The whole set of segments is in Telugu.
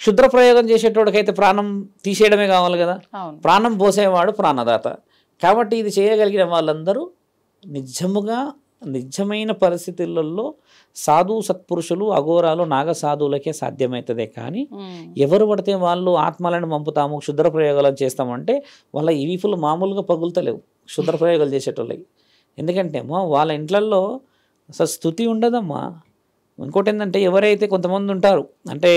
క్షుద్ర ప్రయోగం చేసేటోడికైతే ప్రాణం తీసేయడమే కావాలి కదా, అవును. ప్రాణం పోసేవాడు ప్రాణదాత. కాబట్టి ఇది చేయగలిగిన వాళ్ళందరూ నిజముగా నిజమైన పరిస్థితులలో సాధు సత్పురుషులు, అఘోరాలు, నాగ సాధువులకే సాధ్యమవుతుందే. కానీ ఎవరు పడితే వాళ్ళు ఆత్మలను పంపుతాము, క్షుద్ర ప్రయోగాలను చేస్తామంటే వాళ్ళ ఈవిపులు మామూలుగా పగులుతలేవు క్షుద్ర ప్రయోగాలు చేసేటోళ్ళకి. ఎందుకంటే అమ్మా వాళ్ళ ఇంట్లల్లో అసలు స్థుతి ఉండదమ్మా. ఇంకోటి ఏంటంటే ఎవరైతే కొంతమంది ఉంటారు అంటే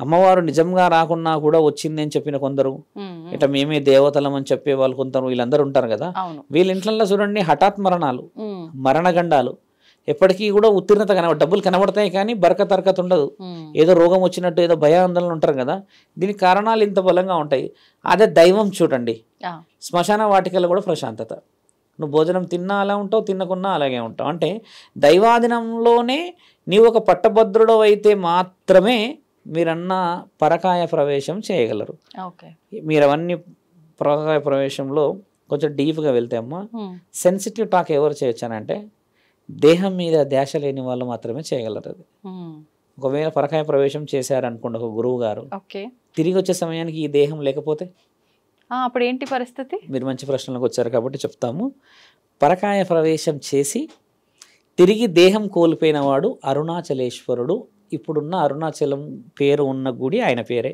అమ్మవారు నిజంగా రాకున్నా కూడా వచ్చింది అని చెప్పిన కొందరు, ఇట్లా మేమే దేవతలం అని చెప్పే వాళ్ళు కొందరు, వీళ్ళందరూ ఉంటారు కదా. వీళ్ళ ఇంట్లో చూడండి హఠాత్ మరణాలు, మరణగండాలు, ఎప్పటికీ కూడా ఉత్తీర్ణత డబ్బులు కనబడతాయి కానీ బరకతరకత ఉండదు. ఏదో రోగం వచ్చినట్టు ఏదో భయాందోళన ఉంటారు కదా. దీనికి కారణాలు ఇంత బలంగా ఉంటాయి. అదే దైవం చూడండి, శ్మశాన వాటికల్లో కూడా ప్రశాంతత. నువ్వు భోజనం తిన్నా అలా ఉంటావు, తిన్నకున్నా అలాగే ఉంటావు. అంటే దైవాధీనంలోనే నీవు ఒక పట్టభద్రుడు అయితే మాత్రమే మీరన్న పరకాయ ప్రవేశం చేయగలరు. మీరు అవన్నీ పరకాయ ప్రవేశంలో కొంచెం డీప్గా వెళ్తే అమ్మా సెన్సిటివ్ టాక్ ఎవరు చేయొచ్చానంటే దేహం మీద ధ్యాస లేని వాళ్ళు మాత్రమే చేయగలరు. అది ఒకవేళ పరకాయ ప్రవేశం చేశారనుకోండి ఒక గురువు గారు, తిరిగి వచ్చే సమయానికి ఈ దేహం లేకపోతే అప్పుడు ఏంటి పరిస్థితి? మీరు మంచి ప్రశ్నలకు వచ్చారు కాబట్టి చెప్తాము. పరకాయ ప్రవేశం చేసి తిరిగి దేహం కోల్పోయిన వాడు అరుణాచలేశ్వరుడు. ఇప్పుడున్న అరుణాచలం పేరు ఉన్న గుడి ఆయన పేరే.